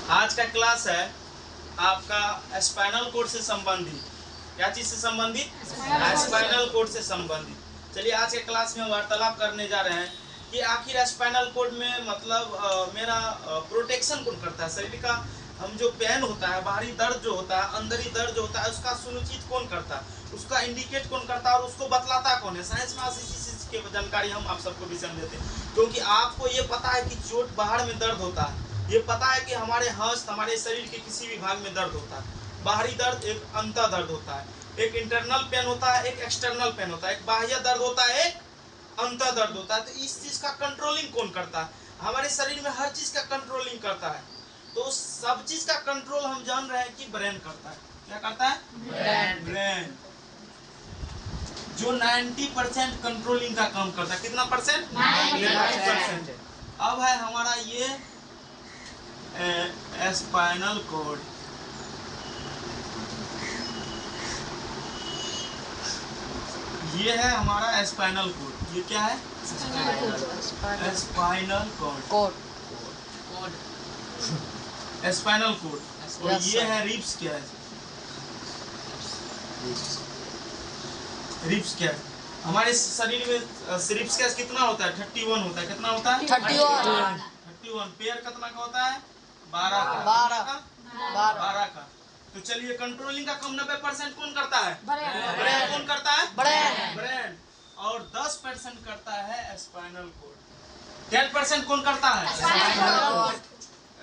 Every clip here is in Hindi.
आज का क्लास है आपका स्पाइनल कोड से संबंधित। क्या चीज से संबंधित? स्पाइनल कोड से संबंधित। चलिए आज के क्लास में वार्तालाप करने जा रहे हैं कि आखिर स्पाइनल कोड में मतलब मेरा प्रोटेक्शन कौन करता है, शरीर का हम जो पेन होता है, बाहरी दर्द जो होता है, अंदरी दर्द जो होता है, उसका सुनिश्चित कौन करता है, उसका इंडिकेट कौन करता है और उसको बतलाता कौन है। साइंस में इसी चीज की जानकारी हम आप सबको भी समझते हैं, क्योंकि आपको ये पता है कि चोट बाहर में दर्द होता है, ये पता है कि हमारे हस्त हमारे शरीर के किसी भी भाग में दर्द होता है। बाहरी दर्द एक अंतर दर्द होता है, एक इंटरनल पेन होता है, एक एक्सटर्नल पेन होता है, एक बाह्य दर्द होता है, एक अंतर दर्द होता है। तो इस चीज का कंट्रोलिंग कौन करता है? हमारे शरीर में हर चीज का कंट्रोलिंग करता है। तो सब चीज का कंट्रोल हम जान रहे हैं कि ब्रेन करता है। क्या करता है? ब्रेन जो 90% कंट्रोलिंग का काम करता है। कितना परसेंट? 90%। अब है हमारा ये स्पाइनल कोड। ये है हमारा स्पाइनल कोड। ये क्या है? Spinal cord. Spinal cord. और ये है रिब्स। क्या है रिब्स? क्या है हमारे शरीर में? रिब्स का कितना होता है? 31 होता है। कितना होता है? 31। पैर कितना का होता है? 12 का। तो चलिए कंट्रोलिंग का कम 90% कौन करता है? ब्रेन। कौन करता है? ब्रेन। और 10% करता है स्पाइनल कोड। 10% कौन करता है?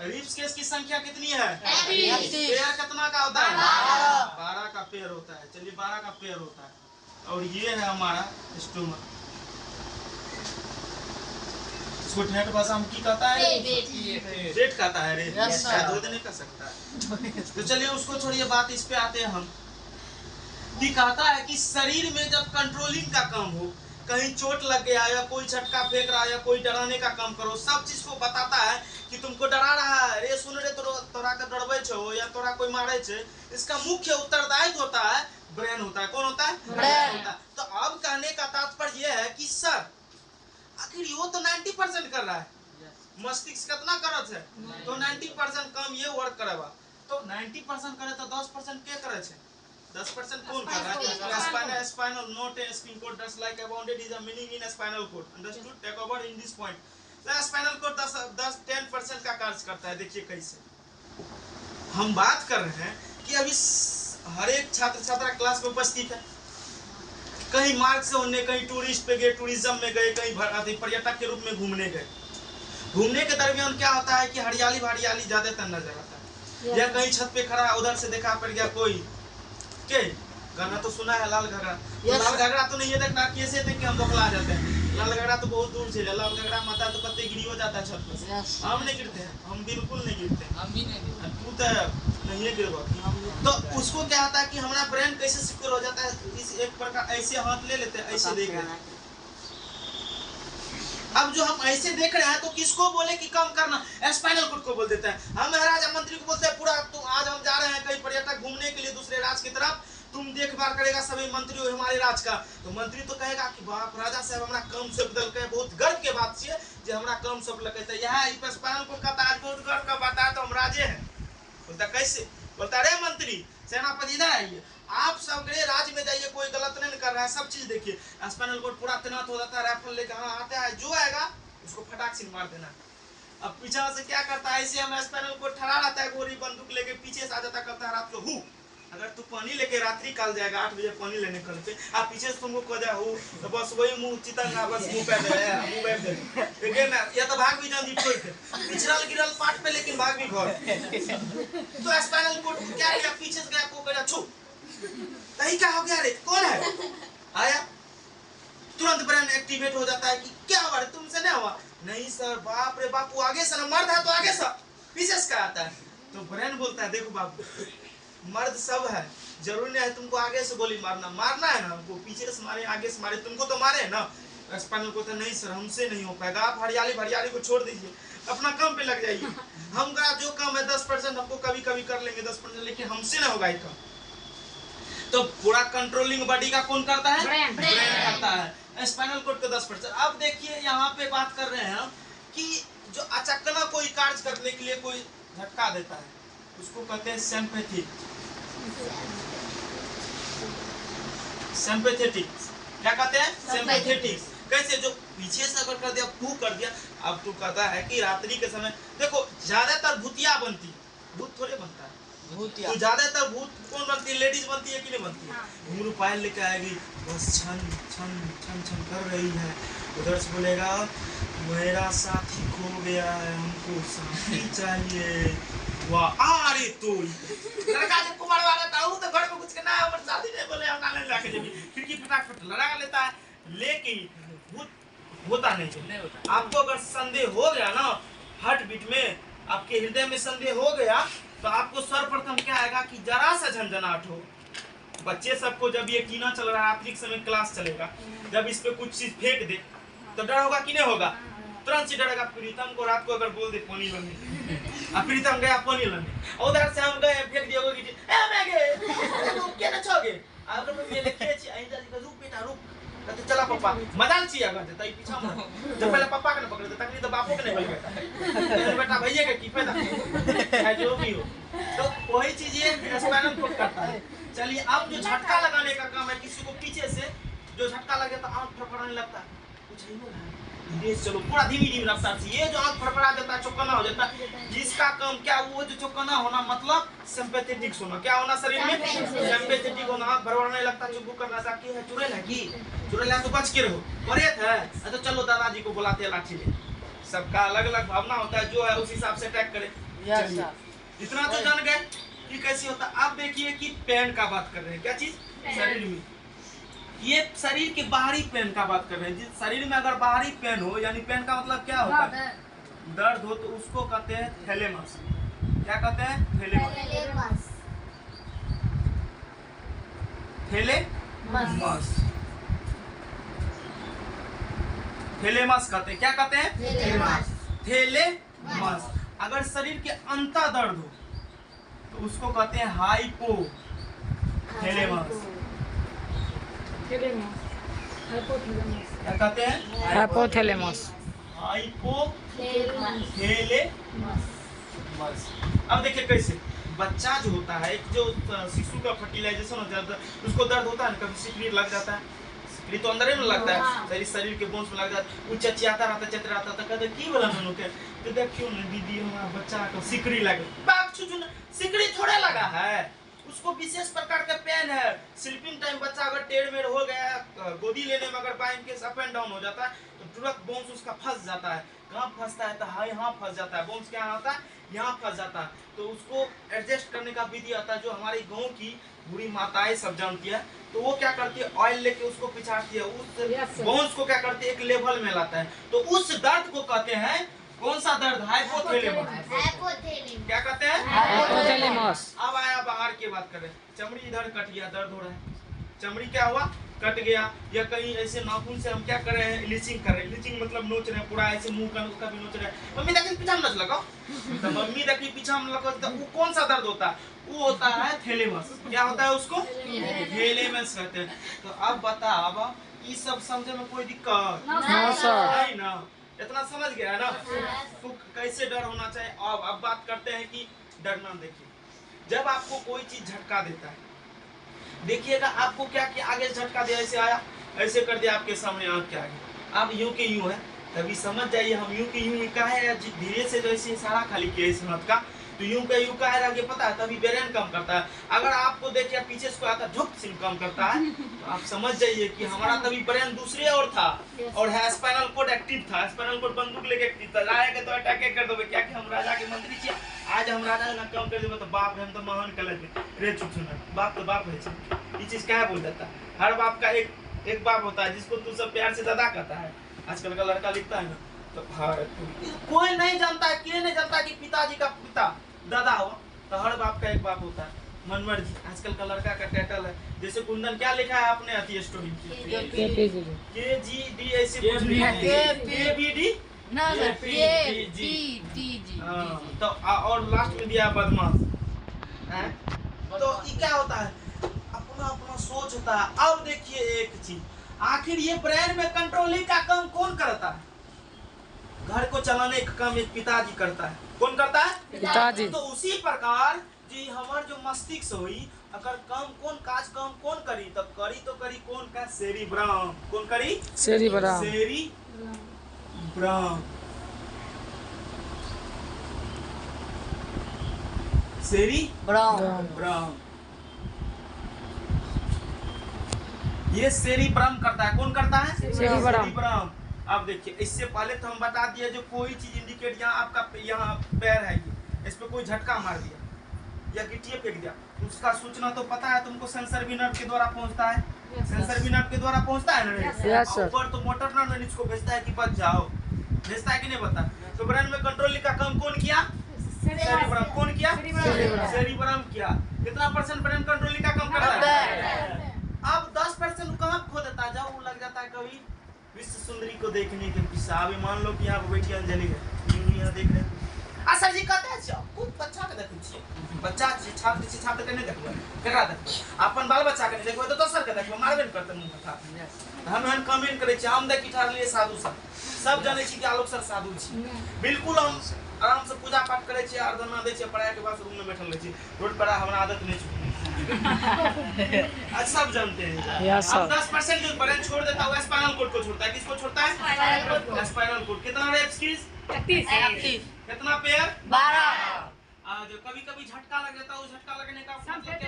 रिब्स केस की संख्या कितनी है? पैर कितना का होता है? 12 का पैर होता है। चलिए 12 का पैर होता है। और ये है हमारा स्टोमक। इसको ठेठ भाषा में की कहता है? पेट कहता है रे। दूध नहीं कर सकता है। तो चलिए उसको छोड़िए, बात इस पे आते हैं हम कि कहता है कि शरीर में जब कंट्रोलिंग का काम हो, कहीं चोट लग गया या कोई झटका फेंक रहा है या कोई डराने का काम करो, सब चीज को बताता है कि तुमको डरा रहा है, रे सुन रे तोरा का डरबे छो या तोरा कोई मारे छे। इसका मुख्य उत्तरदायित्व होता है ब्रेन होता है। कौन होता है? ब्रेन होता है। तो अब कहने का तात्पर्य यह है कि सर आखिर वो तो 90% कर रहा है, मस्तिष्क कितना करत है? तो 90% काम ये वर्क करेगा। तो 90% करे तो 10% के करे छे? 10% कौन कर रहा है? Spinal not a spin cord that's like a bounded is a meaning in spinal cord understood take over in this point. तो स्पाइनल कोड 10% का कार्य करता है। देखिए कैसे हम बात कर रहे हैं कि अभी हर एक छात्र छात्रा क्लास में उपस्थित है, कहीं मार्ग से होने, कहीं टूरिस्ट पे गए, टूरिज्म में गए, कहीं पर्यटक के रूप में घूमने गए। घूमने के दरमियान क्या होता है कि हरियाली ज्यादातर नजर आता है, या कहीं छत पे खड़ा उधर से देखा पड़ गया कोई के गाना तो सुना है लाल घाघरा। लाल घाघरा तो नहीं है देखना, कैसे देख के हम बौखला जाते हैं। लाल घाघरा तो बहुत दूर से, लाल घाघरा माता तो कत्ते गिरी हो जाता है छत पर से। हम नहीं गिरते हैं, हम बिल्कुल नहीं गिरते, हम भी नहीं। तू तो नहीं गिरवा। तो उसको क्या होता है कि हमारा ब्रेन कैसे सिक्योर हो जाता है, इस एक प्रकार ऐसे हाथ ले लेते हैं, ऐसे देख रहे हैं। अब जो हम ऐसे देख रहे हैं तो किसको बोले कि कम करना? स्पाइनल कोड को बोल देते हैं। हम महाराजा मंत्री को बोलते हैं पूरा तो आज हम जा रहे हैं कहीं पर्यटक घूमने के लिए दूसरे राज्य की तरफ, तुम देखभाल करेगा सभी मंत्री हो हमारे राज्य का। तो मंत्री तो कहेगा कि बाप राजा साहब हमारा कम से बदल के बहुत गर्व के बात है जो हमारा कम सब लगे यहाँ स्पाइनल कोड का आज बहुत गर्व का बात है, तो हम राजे हैं। बोलता कैसे? बोलता अरे मंत्री सेनापति ना आइए, आप सब गृह राज्य में जाइए, कोई गलत नहीं कर रहा है, सब चीज देखिए। स्पाइनल कोड पूरा तैनात हो जाता है, राइफल लेकर हाँ आता है, जो आएगा उसको फटाक से मार देना। अब पीछे से क्या करता है, ऐसे हम स्पाइनल कोड ठड़ा रहता है, गोरी बंदूक लेके पीछे से आ जाता, करता है रात को हूँ अगर तू पानी लेके रात्रि काल जाएगा 8 बजे पानी लेने कल पे, आप पीछे से तुमको खोजा हो तो बस वही मुंह चितंगा, बस मुंह पे दे मुंह पे दे देखिए ना, या तो भाग भी जाती छोड़ के पिछड़ल गिरल पाट पे, लेकिन भाग भी घर। तो स्पाइनल कोड क्या किया, पीछे से गया को करा छू कहीं क्या हो गया रे, कौन है आया, तुरंत ब्रेन एक्टिवेट हो जाता है कि क्या हुआ रे, तुमसे नहीं हुआ? नहीं सर, बाप रे बाप, वो आगे से ना मर्द है तो आगे से पीछे से क्या आता है? तो ब्रेन बोलता है देखो बाबू मर्द सब है, जरूरी नहीं है तुमको आगे से गोली मारना है ना, हमको पीछे से मारे आगे से मारे, तुमको तो मारे ना। स्पाइनल को तो नहीं सर हमसे नहीं हो पाएगा, आप हरियाली को छोड़ दीजिए, अपना काम पे लग जाइए। हमारा जो काम है 10% हमको कभी कभी कर लेंगे 10%, लेकिन हमसे ना होगा काम। तो पूरा कंट्रोलिंग बॉडी का कौन करता है? ब्रेन करता है। स्पाइनल कोड का 10%। अब देखिए यहाँ पे बात कर रहे हैं कि जो अचानक कोई कार्य करने के लिए कोई झटका देता है, उसको कहते हैं सिंपैथेटिक। सिंपैथेटिक क्या कहते हैं? सिंपैथेटिक। कैसे? जो पीछे से अगर कर दिया, फू कर दिया। अब तू कहता है कि रात्रि के समय देखो ज्यादातर भूतिया बनती है, भूत थोड़े बनता है। तो ज्यादातर भूत कौन बनती है? लेडीज बनती है कि नहीं बनती है? घुंघरू पायल लेके आएगी, बस छन छन छन छन कर रही है, उधर से बोलेगा मेरा साथी खो गया है, हमको साथी चाहिए। वाह अरे तो लड़का जब कुमार वाला था वो तो घर में कुछ करना है, हमर शादी नहीं बोले हम नाले लाके देबी, खिड़की फटाफट लगा लेता है। लेकिन भूत होता नहीं होता। आपको अगर संदेह हो गया ना, हार्ट बीट में आपके हृदय में संदेह हो गया, तो आपको सर्वप्रथम क्या आएगा कि जरा सा झंझनाहट हो। बच्चे सबको जब ये कीना चल रहा है, रात्रि के समय क्लास चलेगा, जब इस पे कुछ चीज फेंक दे तो डर होगा कि नहीं होगा? तुरंत से डरेगा। प्रीतम को रात को अगर बोल दे पानी लाने, अब प्रीतम गया पानी लाने, उधर से हम गए फेंक दिया होगी कि ए मैं गए तुम क्या न छोगे अब तो मैं लेके छी आई जल्दी रुक बेटा रुक, कहते चला पापा मजाल छी अगर तई पीछा में जब पहले पापा के न पकड़े तकनी तो बापू के नहीं बोल बेटा बेटा भैया के की फायदा है जो भी हो। तो वही चीज ये स्पाइनल कोड करता है। चलिए अब जो झटका लगाने का काम है, किसी को पीछे से जो झटका लगे तो आंख फड़फड़ाने लगता है, कुछ नहीं हो रहा है, धीरे चलो पूरा धीमी धीमी रफ्तार से। ये जो आंख फड़फड़ा देता है, चौकन्ना हो जाता है, जिसका काम क्या? वो जो चौकन्ना होना मतलब सिंपैथेटिक होना। क्या होना शरीर में? सिंपैथेटिक होना। आंख फड़फड़ाने लगता है, चुप करना था कि है चुड़ैल है की चुड़ैल है तो बच के रहो, परेत है तो चलो दादाजी को बुलाते हैं लाठी ले। सबका अलग अलग भावना होता है, जो है उस हिसाब से अटैक करे। इतना तो जान गए कि कैसे होता। अब देखिए कि पेन का बात कर रहे हैं, क्या चीज? शरीर में। ये शरीर के बाहरी पेन का बात कर रहे हैं। जिस शरीर में अगर बाहरी पेन हो, यानी पेन का मतलब क्या होता है? दर्द हो, तो उसको कहते हैं थैलेमस। क्या कहते हैं? थैलेमस। थैलेमस थैलेमस कहते हैं। क्या कहते हैं? थैलेमस। थैलेमस। अगर शरीर के अंतर दर्द हो तो उसको कहते हैं हाइपोथैलेमस। क्या कहते हैं? हाइपोथैलेमस। हाइपोथैलेमस। अब देखिए कैसे बच्चा जो होता है, एक जो शिशु का फर्टिलाइजेशन हो जाता है, उसको दर्द होता है, कभी सिकड़ी लग जाता है, सिकड़ी तो अंदर ही में लगता है, शरीर के बोन्स में लग जाता है, वो चचियाता रहता चचरा रहता तो कहते की बोला मैंने के तो देखियो ना दीदी हमारा बच्चा को सिकड़ी लगे। बाप छुचुन सिकड़ी थोड़े लगा है, उसको विशेष प्रकार का पेन है। स्लीपिंग टाइम बच्चा अगर टेढ़ मेढ़ हो गया, गोदी लेने में अगर by case up and down हो जाता है तो तुरंत बोन्स उसका फंस जाता है। कहाँ फंसता है? तो यहाँ फंस जाता है। बोन्स क्या होता है? यहाँ फंस जाता है। तो उसको एडजस्ट करने का विधि आता है, जो हमारी गाँव की बूढ़ी माताएं सब जानती है। तो वो क्या करती है? ऑयल लेके उसको पिछाड़ती है, उस बोन्स को क्या करती है? एक लेवल में लाता है। तो उस दर्द को कहते हैं, कौन सा दर्द? हाइपोथैलेमस। क्या कहते हैं? हाइपोथैलेमस। अब आया बाहर की बात करें, चमड़ी इधर कट गया, दर्द हो रहा है, चमड़ी क्या हुआ? कट गया। या कहीं ऐसे नाखून से हम क्या कर रहे हैं? लीचिंग कर रहे हैं। लीचिंग मतलब नोच रहे हैं, पूरा ऐसे मुंह का भी नोच रहे हैं। मम्मी देखिए पीछा में नच लगाओ, तो मम्मी देखिए पीछा में लगाओ, तो वो कौन सा दर्द होता है? वो होता है थैलेमस। क्या होता है उसको? थैलेमस कहते हैं। तो अब बता, अब ये सब समझे में कोई दिक्कत नहीं ना? इतना समझ गया ना? तो कैसे डर होना चाहिए। अब बात करते हैं कि डरना। देखिए जब आपको कोई चीज झटका देता है, देखिएगा आपको क्या किया, आगे झटका दिया, ऐसे आया, ऐसे कर दिया आपके सामने आंख के आगे, आप यूं के यूं है, तभी समझ जाइए हम यूं के यूं का है। धीरे से जैसे इशारा खाली किया इस हाथ का, तो यूं का यूं का है, आगे पता है, तभी ब्रेन कम करता है। अगर आपको देखिए पीछे से आता झुक सिम कम करता है, तो आप समझ जाइए कि हमारा तभी ब्रेन दूसरे और था, और है स्पाइनल कोड एक्टिव था। स्पाइनल कोड बंदूक लेके एक्टिव था, लाएगा तो अटैक कर दोगे। क्या कि हम राजा के मंत्री छियै, आज हम राजा ना कम कर देबे तो बाप हम तो महान कलर के रे चुचुना। बाप तो बाप है, ये चीज क्या बोल जाता है? हर बाप का एक बाप होता है, जिसको तू सब प्यार से दादा कहता है। आजकल का लड़का लिखता है ना, तो हाँ कोई नहीं जानता है, क्यों नहीं जानता कि पिताजी का पिता दादा हुआ, तो हर बाप का एक बाप होता है। मनमर जी आजकल का लड़का का टाइटल है, जैसे कुंदन क्या लिखा है आपने अति स्टोरी KGD ऐसे कुछ लिखा है, KBD तो और लास्ट में दिया बदमाश। तो ये क्या होता है? अपना अपना सोच होता है। अब देखिए एक चीज, आखिर ये ब्रेन में कंट्रोलिंग का काम कौन करता है? घर को चलाने का काम एक पिताजी करता है। कौन करता है? पिताजी। तो उसी प्रकार जी हमार जो मस्तिष्क हुई अगर काम कौन करी तो करी कौन का सेरिब्रम। कौन करी? सेरिब्रम। सेरिब्रम ये सेरिब्रम करता है। कौन करता है? सेरिब्रम। अब देखिए इससे पहले तो हम बता दिए जो कोई चीज इंडिकेट यहाँ आपका यहाँ पैर है ये इस पे कोई झटका मार दिया या गिट्टिया फेंक दिया उसका सूचना तो पता है तुमको सेंसर भी नर्व के द्वारा पहुंचता है। सेंसर भी नर्व के द्वारा पहुंचता है ना। ऊपर तो मोटर नर्व इसको भेजता है कि बच जाओ, भेजता है कि नहीं बता। तो ब्रेन में कंट्रोलिंग का काम कौन किया? सेरिब्रम। कौन किया? सेरिब्रम किया। कितना परसेंट ब्रेन कंट्रोलिंग का काम करता है? अब 10% कहाँ खो देता है जब वो लग जाता है कभी विश्व सुंदरी को देखने के पीछे। अभी मान लो कि यहाँ पे बैठी अंजलि है, यहाँ देख रहे हैं सर जी कहते हैं खूब बच्चा के देखै छियै, बच्चा छात्र के नहीं देखबै, केकरा देखबै? अपन बाल बच्चा के नहीं देखबै तो दोसर के देखबै, मारबे न करतै मुंह माथा। हम एहन कमेंट करै छी, हम देखि ठारलिए साधु सब जानै छी कि आलोक सर साधु छी। बिल्कुल हम आराम से पूजा पाठ करै छी, आराधना दै छी, पढ़ाई के बाद रूम में बैठल रहै छी। रोड पर हमरा आदत नहीं छै। आज सब जानते हैं। अब 10% जो ब्रेन छोड़ देता है वो स्पाइनल कॉर्ड को छोड़ता है। किसको छोड़ता है? Spinal cord. कितना रेप्स की? 31। कितना पेयर? 12। जो कभी झटका लग जाता है वो झटका लगने का मतलब क्या है?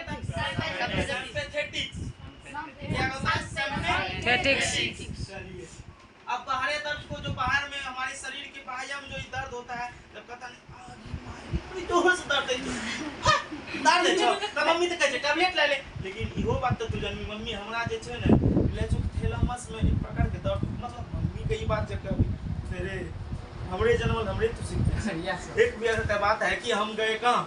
सिंपैथेटिक्स। क्या होता है? सिंपैथेटिक्स। चलिए अब बाहरी दर्द को जो बाहर में हमारे शरीर के बाह्य में जो दर्द होता है जब कहता नहीं जोर से दर्द है दर्द है तो मम्मी तो कहे टैबलेट ले ले। लेकिन इहो बात तो जानवी मम्मी हमरा जे छै ने लेचोथैलेमस में एक प्रकार के दर्द मतलब मम्मी के ई बात जे कभी तेरे हमरे जन्मल हमरे तो सीखते। एक बार बात है कि हम गए कहाँ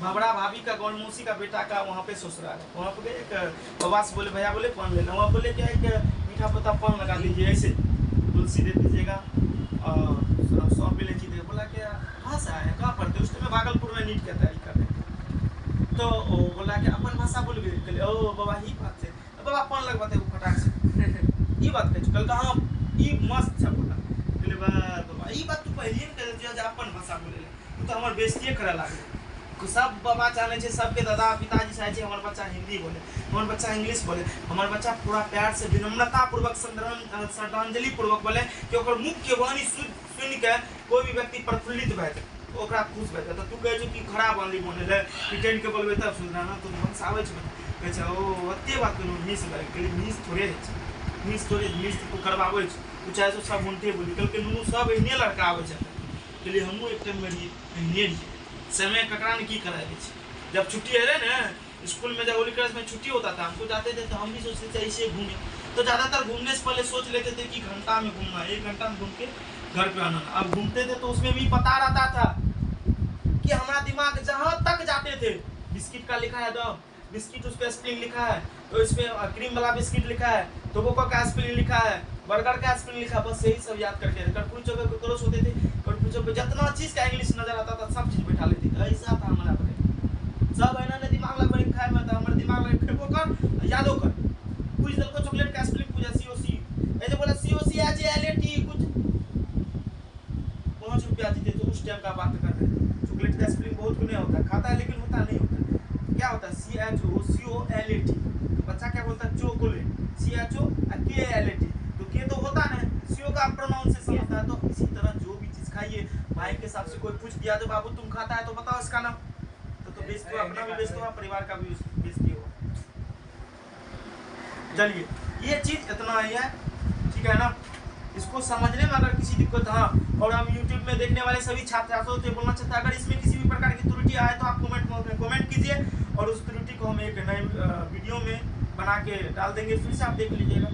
भबड़ा भाभी का गौर मौसी का बेटा का वहाँ पे ससुराल है। वहाँ पे एक बाबा से बोले भैया बोले पान लेना। वहाँ बोले क्या एक मीठा पत्ता पान लगा लीजिए ऐसे तुलसी दे दीजिएगा और 100 रुपये लेची दे। बोला क्या कहाँ से आए कहाँ पढ़ते? उस टाइम भागलपुर में नीट की तैयारी कर रहे थे। तो बोला कि अपन भाषा बोल गए। ओ बाबा ही बात है बाबा पान लगवाते वो फटाक से ये बात कह कल कहाँ ये मस्त था बोला बाबा ये बात तू पहले कह अपन भाषा बोले तो हमारे बेइज्जती करे लागे। सब बाबा चाहे छे सबके दादा पिताजी चाहे छे हमारे बच्चा हिंदी बोले, हमारे बच्चा इंग्लिश बोले, हमारे बच्चा पूरा प्यार से विनम्रता पूर्वक श्रद्धांजलि पूर्वक बोले कि ओकर मुख्य वाणी सुन के कोई भी व्यक्ति प्रफुल्लित भए तो ओकरा खुश भए। तो तू कहे छो कि खराब वाणी बोले ले रिटर्न के बोलबे तब सुधराना तो भंस आवे छे कहे छे ओ ओते बात करू मिस लगे के मिस थोड़े है मिस तो करवावे छे तू चाहे तो सब मुंठे बोली कल के नुनु सब एहने लड़का आवे छे के लिए हमहु एक टाइम में एहने समय ककरा ने की कराए छे। जब छुट्टी है ना स्कूल में जब होली क्लास में छुट्टी होता था हमको जाते थे तो हम भी सोचते थे ऐसे घूमे। तो ज्यादातर घूमने से पहले सोच लेते थे कि घंटा में घूमना 1 घंटा में घूम के घर पे आना। अब घूमते थे तो उसमें भी पता रहता था कि हमारा दिमाग जहाँ तक जाते थे बिस्किट का लिखा है दो बिस्किट उस पर स्प्रिंग लिखा है तो इसमें क्रीम वाला बिस्किट लिखा है टोबैको का स्प्रिंग लिखा है बर्गर का स्प्रिंग लिखा बस यही सब याद करके कर्पूरी चौक पे क्रॉस होते थे। कर्पूरी चौक पे जितना चीज का इंग्लिश नजर आता था सब चीज बैठा लेती थी। ऐसा था हमारा सब है ना दिमाग लग बड़े खाए में था हमारे दिमाग लग फेंको कर यादो कर कुछ दिन को चॉकलेट का स्प्रिंग पूजा सीओसी ऐसे बोला सीओसी आज एलएटी कुछ 5 रुपया देते तो उस टाइम का बात कर रहे हैं। चॉकलेट का स्प्रिंग बहुत गुने होता है खाता है लेकिन होता नहीं होता क्या होता है CHOCOLAT बच्चा क्या बोलता है चॉकलेट CHOKLAT तो के तो होता है सीओ का प्रोनाउंसिएशन होता है। तो इसी तरह जो भी चीज खाइए भाई के हिसाब से कोई पूछ दिया तो बाबू तुम खाता है तो बताओ इसका नाम तो बेइज्जती हो अपना भी बेइज्जती हो परिवार का भी बेइज्जती हो। चलिए ये चीज इतना ही है ठीक है ना। इसको समझने में अगर किसी दिक्कत हाँ और हम YouTube में देखने वाले सभी छात्रों से बोलना चाहते हैं अगर इसमें किसी भी प्रकार की त्रुटि आए तो आप कमेंट कीजिए और उस त्रुटि को हम एक नए वीडियो में बना के डाल देंगे फिर से आप देख लीजिएगा।